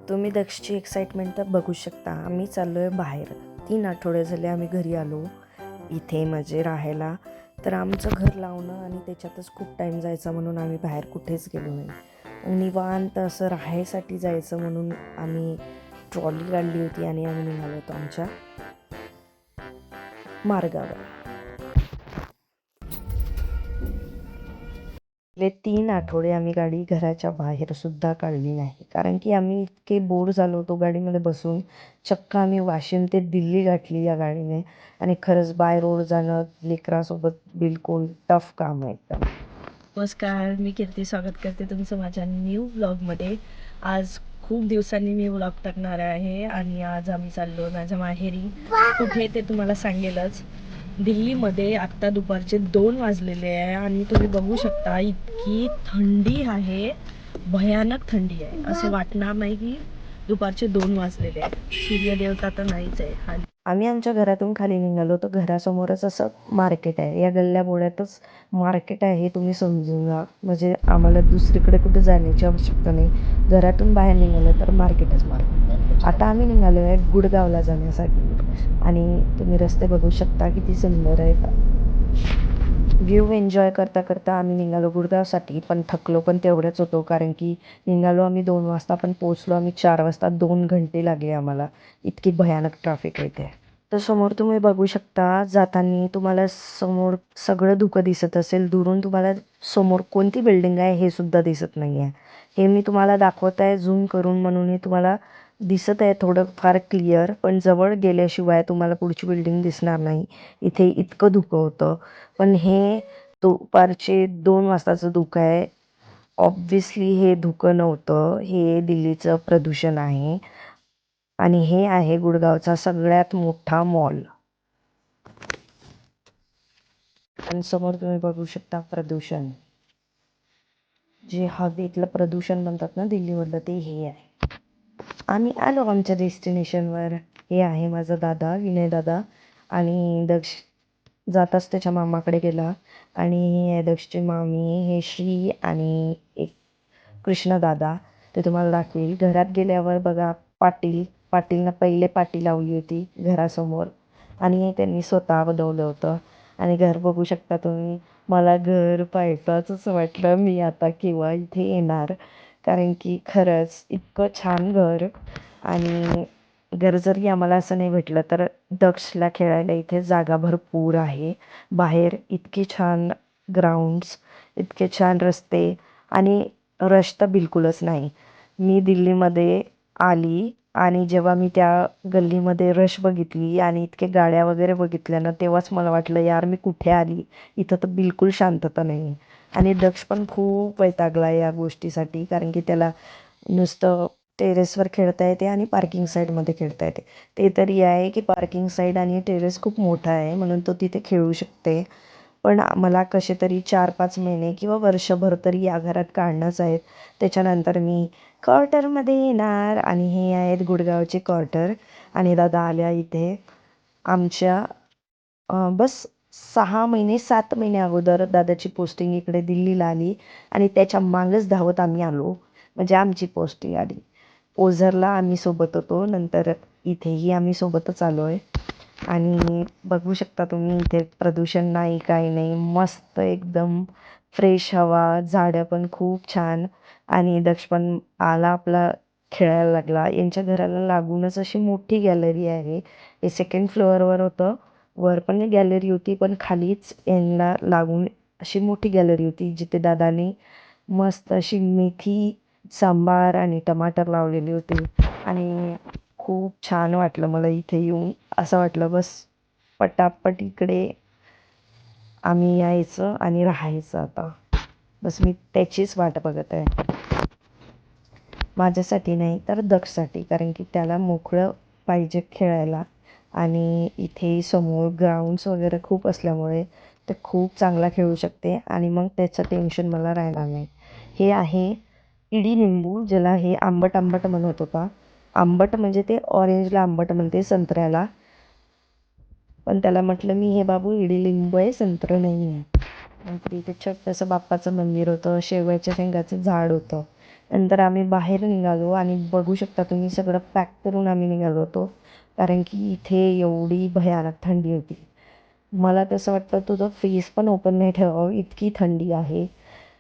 तुम्ही दक्षची एक्साइटमेंट तर बघू शकता. आम्ही चाललो आहे बाहेर. 3 आठवडे झाले आम्ही घरी आलो इथे म्हणजे राहायला. तर आमचं घर लावणं आणि त्याच्यातच खूप टाईम जायचा म्हणून आम्ही बाहेर कुठेच गेलो नाही. निवांत असं राहायसाठी जायचं म्हणून आम्ही ट्रॉली काढली होती आणि आम्ही निघालो होतो आमच्या मार्गावर. गेले 3 आठवडे आम्ही गाडी घराच्या बाहेर सुद्धा काढली नाही, कारण की आम्ही इतके बोर झालो होतो गाडीमध्ये बसून. चक्क आम्ही वाशिम ते दिल्ली गाठली या गाडीने. आणि खरंच बाय रोड जाणं लेकरासोबत बिलकुल टफ काम आहे एकदम. नमस्कार, मी कीर्ती स्वागत करते तुमचं माझ्या न्यू व्लॉगमध्ये. आज खूप दिवसांनी मी व्लॉग टाकणार आहे आणि आज आम्ही चाललो माझ्या माहेरी. कुठे ते तुम्हाला सांगेलच. दिल्लीमध्ये आत्ता दुपारचे 2 वाजलेले आहे आणि तुम्ही बघू शकता इतकी थंडी आहे, भयानक थंडी आहे. असं वाटणार नाही की दुपारचे 2 वाजलेले आहे. सूर्यदेवता तर नाहीच आहे. आम्ही आमच्या घरातून खाली निघालो तर घरासमोरच असं मार्केट आहे. या गल्ल्याबोळ्यातच मार्केट आहे, तुम्ही समजून जा. म्हणजे आम्हाला दुसरीकडे कुठे जाण्याची आवश्यकता नाही. घरातून बाहेर निघालं तर मार्केटच मार्केट. आता आम्ही निघालो आहे गुडगावला जाण्यासाठी आणि तुम्ही रस्ते बघू शकता किती सुंदर आहेत. व्ह्यू एन्जॉय करता करता आम्ही निघालो गुडगावसाठी. पण थकलो पण तेवढंच होतो, कारण की निघालो आम्ही 2 वाजता पण पोचलो आम्ही 4 वाजता. 2 घंटे लागले आम्हाला. इतकी भयानक ट्रॅफिक आहे इथे. तर समोर तुम्ही बघू शकता जाताना तुम्हाला समोर सगळं धुकं दिसत असेल. दुरून तुम्हाला समोर कोणती बिल्डिंग आहे हे सुद्धा दिसत नाही आहे. हे मी तुम्हाला दाखवत आहे झूम करून म्हणून हे तुम्हाला दिसत आहे थोडं फार क्लिअर, पण जवळ गेल्याशिवाय तुम्हाला पुढची बिल्डिंग दिसणार नाही. इथे इतकं धुकं होतं. पण हे दुपारचे 2 वाजताचं धुकं आहे. ऑब्व्हियसली हे धुकं नव्हतं, हे दिल्लीचं प्रदूषण आहे. आणि हे आहे गुडगावचा सगळ्यात मोठा मॉल. आणि समोर तुम्ही बघू शकता प्रदूषण, जे हवेतलं प्रदूषण म्हणतात ना दिल्लीमधलं, ते हे आहे. आम्ही आलो आमच्या डेस्टिनेशनवर. हे आहे माझा दादा, विनय दादा. आणि दक्ष जाताच त्याच्या मामाकडे गेला. आणि हे दक्षची मामी, हे श्री आणि एक कृष्ण दादा, ते तुम्हाला दाखवेल. घरात गेल्यावर बघा पाटीलनं पहिले पाटी लावली होती घरासमोर आणि त्यांनी स्वतः बनवलं होतं. आणि घर बघू शकता तुम्ही. मला घर पाहायचंच वाटलं मी आता केव्हा इथे येणार, कारण की खरंच इतकं छान घर. आणि घर जरी आम्हाला असं नाही भेटलं तर दक्षला खेळायला इथे जागा भरपूर आहे. बाहेर इतके छान ग्राउंड्स, इतके छान रस्ते आणि रश तर बिलकुलच नाही. मी दिल्लीमध्ये आली आणि जेव्हा मी त्या गल्लीमध्ये रश बघितली आणि इतके गाड्या वगैरे बघितल्या ना, तेव्हाच मला वाटलं यार मी कुठे आली. इथं तर बिलकुल शांतता नाही. आणि दक्ष पण खूप वैतागला या गोष्टीसाठी, कारण की त्याला नुसतं टेरेसवर खेळता येते आणि पार्किंग साईडमध्ये खेळता येते. ते तरी आहे की पार्किंग साईड आणि टेरेस खूप मोठा आहे म्हणून तो तिथे खेळू शकते. पण मला कसे तरी 4-5 महिने किंवा वर्षभर तरी या घरात काढणंच आहेत. त्याच्यानंतर मी क्वार्टरमध्ये येणार. आणि हे आहेत गुडगावचे क्वार्टर. आणि दादा आल्या इथे आमच्या बस 6 महिने 7 महिने अगोदर दादाची पोस्टिंग इकडे दिल्लीला आली आणि त्याच्या मागच धावत आम्ही आलो. म्हणजे आमची पोस्टिंग आली. ओझरला आम्ही सोबत होतो, नंतर इथेही आम्ही सोबतच आलो आहे. आणि बघू शकता तुम्ही इथे प्रदूषण नाही, काही नाही. मस्त एकदम फ्रेश हवा, झाडं पण खूप छान. आणि दक्ष पण आला आपला खेळायला लागला. यांच्या घराला लागूनच अशी मोठी गॅलरी आहे. हे सेकंड फ्लोअरवर होतं. वर पण गॅलरी होती, पण खालीच यांना लागून अशी मोठी गॅलरी होती, जिथे दादाने मस्त अशी मेथी, सांबार आणि टमाटर लावलेली होती. आणि खूप छान वाटलं मला इथे येऊन. असं वाटलं बस पटापट इकडे आम्ही यायचं आणि राहायचं आता. बस मी त्याचीच वाट बघत आहे. माझ्यासाठी नाही तर दक्षसाठी, कारण की त्याला मोकळं पाहिजे खेळायला. आणि इथे समोर ग्राउंड्स वगैरे खूप असल्यामुळे ते खूप चांगला खेळू शकते आणि मग त्याचं टेन्शन मला राहणार नाही. हे आहे इडीलिंबू, ज्याला हे आंबट आंबट म्हणत होता. आंबट म्हणजे ते ऑरेंजला आंबट म्हणते, संत्र्याला. पण त्याला म्हटलं मी, हे बाबू इडीलिंबू आहे, संत्र नाही आहे. नंतर इथे छोटंसं बाप्पाचं मंदिर होतं, शेवयाच्या शेंगाचं झाड होतं. नंतर आम्ही बाहेर निघालो आणि बघू शकता तुम्ही सगळं पॅक करून आम्ही निघालो होतो, कारण की इथे एवढी भयानक थंडी होती. मला तसं वाटतं तुझं फ्रीज पण ओपन नाही ठेवावं, इतकी थंडी आहे.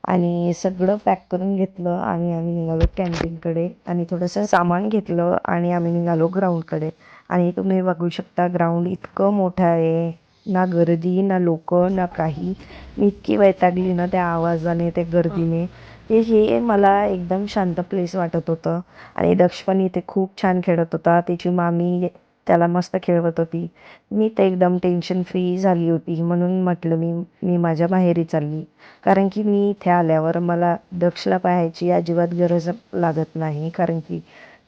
आणि सगळं पॅक करून घेतलं आणि आम्ही निघालो कॅन्टीनकडे आणि थोडंसं सामान घेतलं आणि आम्ही निघालो ग्राउंडकडे. आणि तुम्ही बघू शकता ग्राउंड इतकं मोठं आहे, ना गर्दी ना लोक ना काही. मी इतकी वैतागली ना त्या आवाजाने त्या गर्दीने. हे मला एकदम शांत प्लेस वाटत होतं. आणि दक्ष पण इथे खूप छान खेळत होता, त्याची मामी त्याला मस्त खेळवत होती. मी तर एकदम टेन्शन फ्री झाली होती, म्हणून म्हटलं मी मी माझ्या माहेरी चालली. कारण की मी इथे आल्यावर मला दक्षला पाहायची अजिबात गरज लागत नाही, कारण की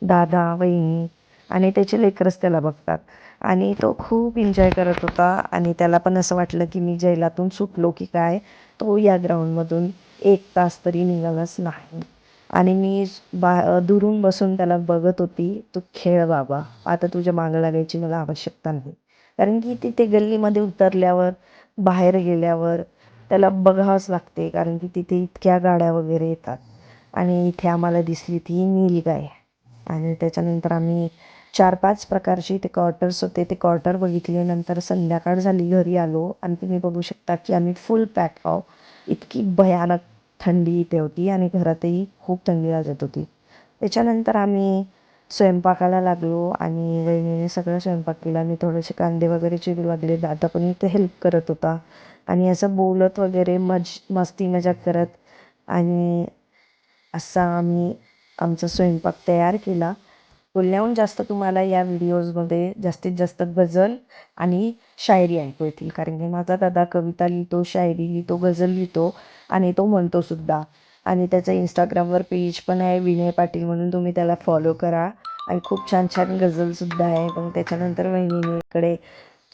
दादा वहिनी आणि त्याचे लेकरच त्याला बघतात. आणि तो खूप एन्जॉय करत होता आणि त्याला पण असं वाटलं की मी जैलातून सुटलो की काय, तो या ग्राउंडमधून 1 तास तरी निघालाच नाही. आणि मी दुरून बसून त्याला बघत होती, तू खेळ बाबा, आता तुझ्या मागं लागायची मला आवश्यकता नाही. कारण की तिथे गल्लीमध्ये उतरल्यावर बाहेर गेल्यावर त्याला बघावंच लागते, कारण की तिथे इतक्या गाड्या वगैरे येतात. आणि इथे आम्हाला दिसली ती नीलगाय. आणि त्याच्यानंतर आम्ही 4-5 प्रकारचे ते क्वार्टर्स होते, ते क्वार्टर बघितले. नंतर संध्याकाळ झाली, घरी आलो आणि तुम्ही बघू शकता की आम्ही फुल पॅक आहोत. इतकी भयानक थंडी इथे होती आणि घरातही खूप थंडी वाजत होती. त्याच्यानंतर आम्ही स्वयंपाकाला लागलो आणि वहिनीने सगळं स्वयंपाक केला. मी थोडेसे कांदे वगैरे चिरू लागले, दादा पण इथे हेल्प करत होता. आणि असं बोलत वगैरे मस्ती मजाक करत आणि असा आम्ही आमचा स्वयंपाक तयार केला. बोलण्याहून जास्त तुम्हाला या व्हिडिओजमध्ये जास्तीत जास्त गझल आणि शायरी ऐकू येतील, कारण की माझा दादा कविता लिहितो, शायरी लिहितो, गझल लिहितो आणि तो म्हणतो सुद्धा. आणि त्याचं इंस्टाग्रामवर पेज पण आहे विनय पाटील म्हणून, तुम्ही त्याला फॉलो करा. आणि खूप छान छान गझलसुद्धा आहे. मग त्याच्यानंतर वहिनीने इकडे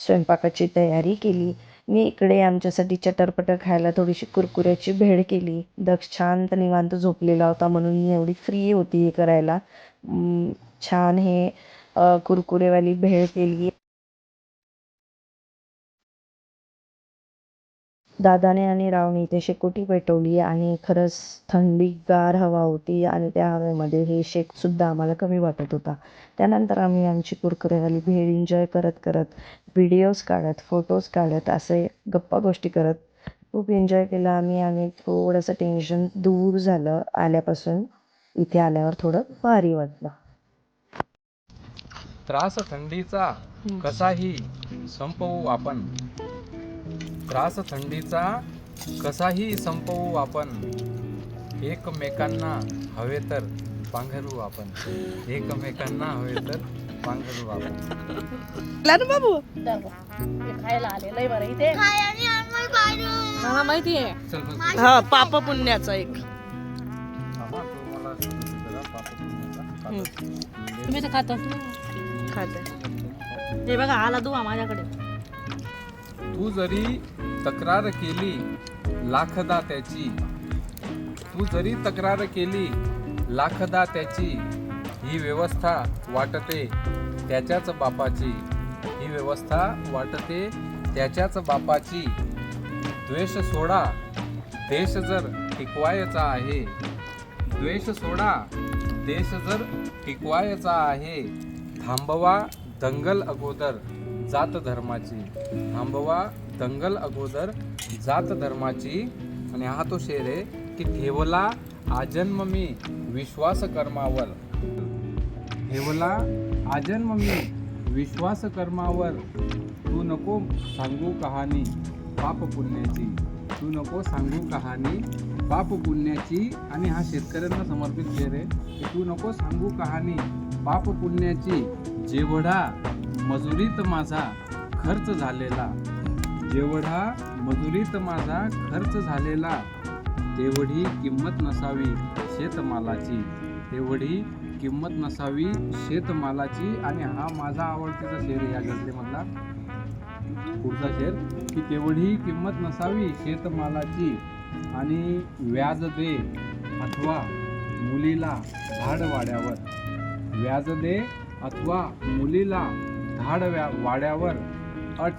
स्वयंपाकाची तयारी केली. मी इकडे आमच्यासाठी चटरपटर खायला थोडीशी कुरकुऱ्याची भेळ केली. दक्ष शांत निवांत झोपलेला होता, म्हणून मी एवढी फ्री होती हे करायला. छान हे कुरकुरेवाली भेळ केली. दादाने आणि रावने इथे शेकोटी पेटवली आणि खरंच थंडीगार हवा होती आणि त्या हवेमध्ये हे शेकसुद्धा आम्हाला कमी वाटत होता. त्यानंतर आम्ही आमची कुरकुरेवाली भेळ एन्जॉय करत करत व्हिडिओज काढत, फोटोज काढत, असे गप्पा गोष्टी करत खूप एन्जॉय केला आम्ही. आणि थोडंसं टेन्शन दूर झालं आल्यापासून. इथे आल्यावर थोडं भारी वाटलं. त्रास थंडीचा कसाही संपवू आपण, त्रास थंडीचा कसाही संपवू आपण, एकमेकांना हवे तर पांघरू आपण, एकमेकांना हवे तर पांघरू आपण. बाबू खायला आलेलं आहे बरं इथे. मला माहिती आहे. हा पाप पुण्याचा एक. तुम्ही तर खात हे बघा आला दुवा माझ्याकडे. तू जरी तक्रार केली लाखदा त्याची, तू जरी तक्रार केली लाखदा त्याची, ही व्यवस्था वाटते त्याच्याच बापाची, ही व्यवस्था वाटते त्याच्याच बापाची. द्वेष सोडा देश जर टिकवायचा आहे, द्वेष सोडा देश जर टिकवायचा आहे, थांबवा दंगल अगोदर जात धर्माची, थांबवा दंगल अगोदर जात धर्माची. आणि हा तो शेर आहे की ठेवला आजन्म मी विश्वास कर्मावर, ठेवला आजन्म मी विश्वास कर्मावर, तू नको सांगू कहाणी पाप पुण्याची, तू नको सांगू कहाणी पाप पुण्याची. आणि हा शेतकऱ्यांना समर्पित शेर आहे की तू नको सांगू कहाणी पाप पुण्याची, जेवढा मजुरीत माझा खर्च झालेला, जेवढा मजुरीत माझा खर्च झालेला, तेवढी किंमत नसावी शेतमालाची, तेवढी किंमत नसावी शेतमालाची. आणि हा माझा आवडतीचा शेर आहे या गझलेमधला पुढचा शेर की तेवढी किंमत नसावी शेतमालाची, आणि व्याज दे अथवा मुलीला धाड वाड्यावर, व्याज दे अथवा मुलीला धाड वाड्यावर, अट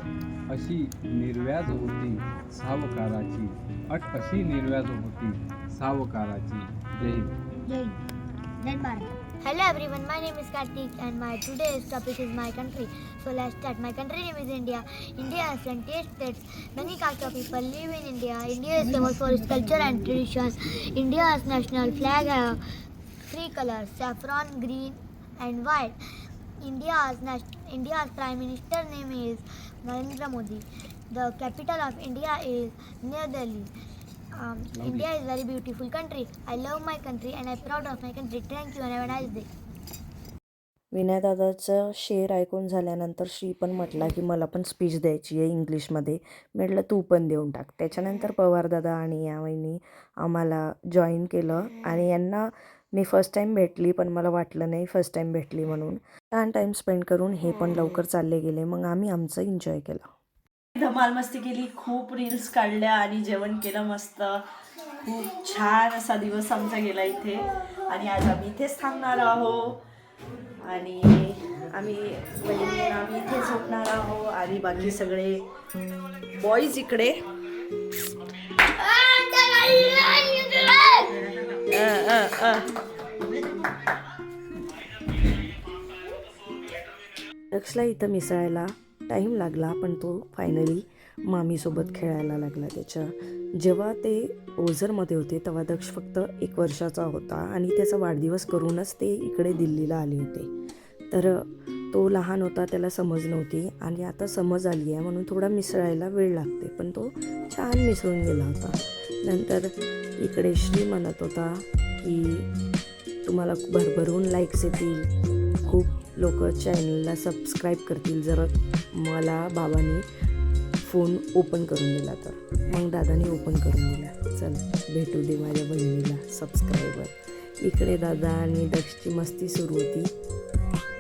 अशी निर्व्याज होती सावकाराची, अट अशी निर्व्याज होती सावकाराची. जय Hind. Hello everyone, my name is Kartik and my today's topic is my country. So let's start. My country name is India. India has 28 states. Many caste of people live in India. India is famous for its culture and traditions. India's national flag have three colors: saffron, green, and white. India's Prime Minister name is Narendra Modi. The capital of India is New Delhi. India is a very beautiful country. I love my country and I'm proud of my country. Thank you and have a nice day. विनयदादाचं शेर ऐकून झाल्यानंतर श्री पण म्हटला की मला पण speech द्यायची आहे इंग्लिशमध्ये. म्हटलं तू पण देऊन टाक. त्याच्यानंतर पवारदादा आणि या वहिनी आम्हाला जॉईन केलं आणि यांना मी फर्स्ट टाईम भेटली, पण मला वाटलं नाही फर्स्ट टाईम भेटली म्हणून. छान टाईम स्पेंड करून हे पण लवकर चालले गेले. मग आम्ही आमचं एन्जॉय केलं. धमाल मस्ती केली, खूप रील्स काढल्या आणि जेवण केलं मस्त. खूप छान असा दिवस आमचा गेला इथे आणि आज आम्ही इथेच थांबणार आहोत आणि आम्ही इथे झोपणार आहोत आणि बाकी सगळे बॉईज इकडे. दक्षला इथं मिसळायला टाईम लागला, पण तो फायनली मामीसोबत खेळायला लागला. जेव्हा ते ओझरमध्ये होते तेव्हा दक्ष फक्त 1 वर्षाचा होता आणि त्याचा वाढदिवस करूनच ते इकडे दिल्लीला आले होते. तर तो लहान होता, त्याला समज नव्हती आणि आता समज आली आहे म्हणून थोडा मिसळायला वेळ लागते, पण तो छान मिसळून गेला होता. नंतर इकडे श्री म्हणत होता की तुम्हाला भरभरून लाईक्स येतील, खूप लोक चॅनलला सबस्क्राईब करतील जर मला बाबांनी फोन ओपन करून दिला तर. मग दादाने ओपन करून दिला. चल भेटू दे माझ्या बहिणीला सबस्क्रायबर. इकडे दादा आणि दक्षची मस्ती सुरू होती.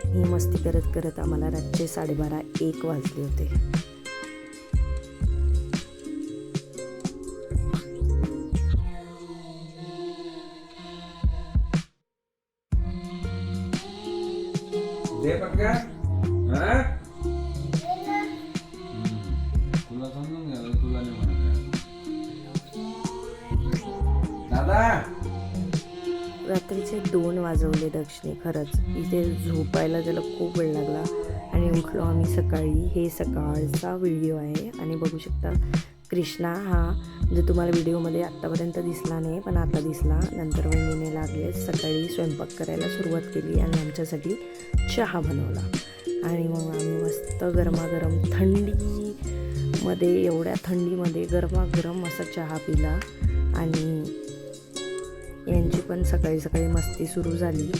ही मस्ती करत करत आम्हाला रातचे 12:30-1 वाजले होते. तुला समजून घ्या, तुला नाही म्हणत दादा. रात्रीचे 2 वाजवले दक्षने. खरंच इथे झोपायला त्याला खूप वेळ लागला आणि उठलो आम्ही सकाळी. हे सकाळचा व्हिडिओ आहे आणि बघू शकता कृष्णा हा जो तुम्हाला व्हिडिओमध्ये आत्तापर्यंत दिसला नाही पण आता दिसला. नंतर वहिनीने लागले सकाळी स्वयंपाक करायला सुरुवात केली आणि आमच्यासाठी चहा बनवला आणि मग आम्ही मस्त गरमागरम थंडीमध्ये, एवढ्या थंडीमध्ये गरमागरम असा चहा पिला. आणि यांची पण सकाळी सकाळी मस्ती सुरू झाली.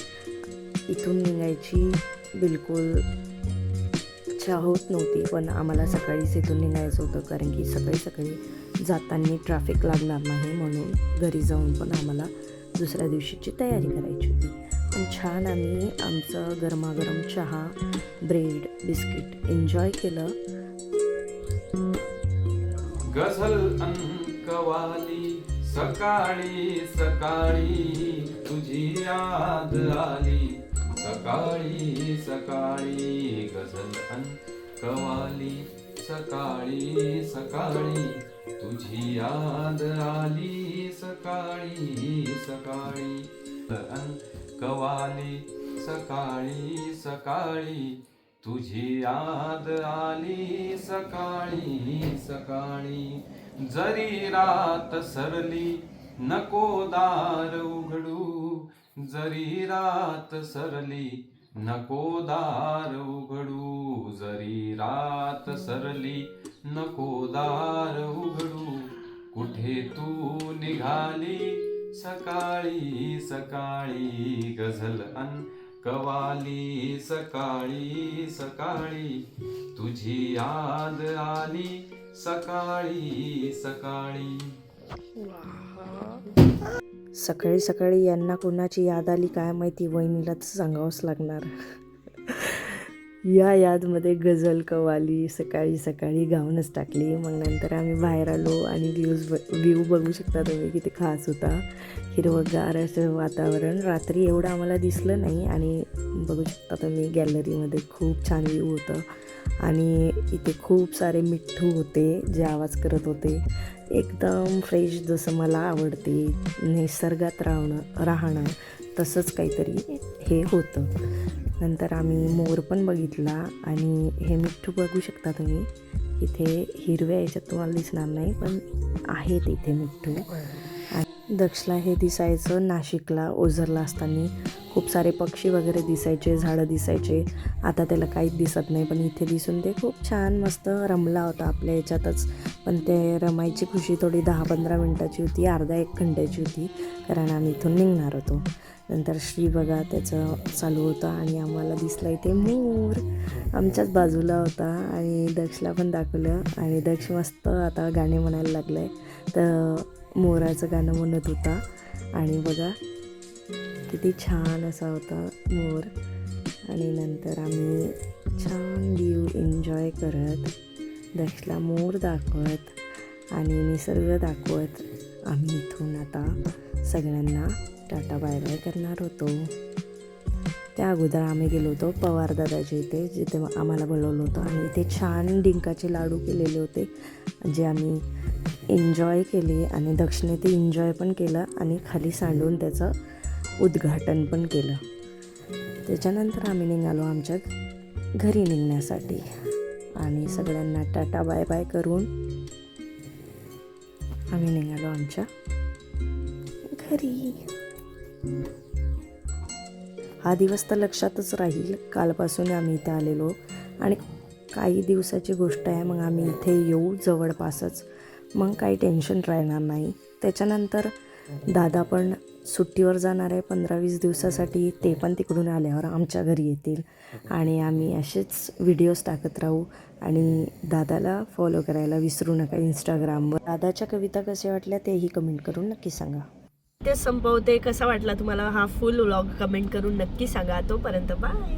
इथून निघायची बिलकुल इच्छा होत नव्हती, पण आम्हाला सकाळीच इथून निघायचं होतं कारण की सकाळी सकाळी जाताना ट्रॅफिक लागणार नाही म्हणून घरी जाऊन पण आम्हाला दुसऱ्या दिवशीची तयारी करायची होती. पण छान आम्ही आमचं गरमागरम चहा, ब्रेड, बिस्किट एन्जॉय केलं. गझल अंकवाली सकाळी सकाळी तुझी याद आली. सकाळी सकाळी गझल अंकवाली सकाळी सकाळी तुझी याद आली. सकाळी सकाळी अंकवाली सकाळी सकाळी तुझी याद आली. सकाळी सकाळी जरी रात सरली नको दार उघडू. जरी रात सरली नको दार उघडू. जरी रात सरली नको दार उघडू. कुठे तू निघाली सकाळी सकाळी गझल अंकवाली. सकाळी सकाळी तुझी याद आली. सकाळी सकाळी. सकाळी सकाळी यांना कोणाची याद आली काय माहिती, वहिनीलाच सांगावंच लागणार. या यादमध्ये गझल कवाली सकाळी सकाळी गाऊनच टाकली. मग नंतर आम्ही बाहेर आलो आणि व्ह्यू बघू शकता तुम्ही किती खास होता. हिरवंगार असं वातावरण. रात्री एवढं आम्हाला दिसलं नाही आणि बघू शकता तुम्ही गॅलरीमध्ये खूप छान व्ह्यू होतं आणि इथे खूप सारे मिठ्ठू होते जे आवाज करत होते. एकदम फ्रेश जसं मला आवडते निसर्गात राहणं तसंच काहीतरी हे होतं. नंतर आम्ही मोर पण बघितला आणि हे मिठ्ठू बघू शकता तुम्ही. इथे हिरव्या याच्यात तुम्हाला दिसणार नाही पण आहेत इथे मिठ्ठू. आणि दक्षला हे दिसायचं नाशिकला ओझरला असताना खूप सारे पक्षी वगैरे दिसायचे, झाडं दिसायचे. आता त्याला काहीच दिसत नाही पण इथे दिसून ते खूप छान मस्त रमला होता आपल्या याच्यातच. पण ते रमायची खुशी थोडी 10-15 मिनटाची होती, अर्धा 1 घंट्याची होती, कारण आम्ही इथून निघणार होतो. नंतर श्री बघा त्याचं चालू होतं आणि आम्हाला दिसला इथे मोर आमच्याच बाजूला होता आणि दक्षला पण दाखवलं. आणि दक्ष मस्त आता गाणे म्हणायला लागलं आहे, तर मोराचं गाणं म्हणत होता. आणि बघा किती छान असा होता मोर. आणि नंतर आम्ही छान व्ह्यू एन्जॉय करत, दक्षला मोर दाखवत आणि निसर्ग दाखवत आम्ही इथून आता सगळ्यांना टाटा बाय बाय करणार होतो. त्या अगोदर आम्ही गेलो होतो पवारदादाच्या इथे, जिथे आम्हाला बोलवलं होतं. आणि इथे छान डिंकाचे लाडू केलेले होते जे आम्ही एन्जॉय केले आणि दक्षिणे ते एन्जॉय पण केलं आणि खाली सांडून त्याचं उद्घाटन पण केलं. त्याच्यानंतर आम्ही निघालो आमच्या घरी निघण्यासाठी आणि सगळ्यांना टाटा बाय बाय करून आम्ही निघालो आमच्या घरी. हा दिवस तर लक्षातच राहील. कालपासून आम्ही इथे आलेलो आणि काही दिवसाची गोष्ट आहे. मग आम्ही इथे येऊ जवळपासच, मग काही टेन्शन राहणार नाही. त्याच्यानंतर दादा पण सुट्टीवर जाणार आहे 15-20 दिवसासाठी. ते पण तिकडून आल्यावर आमच्या घरी येतील आणि आम्ही असेच व्हिडिओज टाकत राहू. आणि दादाला फॉलो करायला विसरू नका इंस्टाग्रामवर. दादाच्या कविता कशा वाटल्या तेही कमेंट करून नक्की सांगा. ते संपवते. कसा वाटला तुम्हाला हा फुल व्लॉग कमेंट करून नक्की सांगा. तोपर्यंत बाय.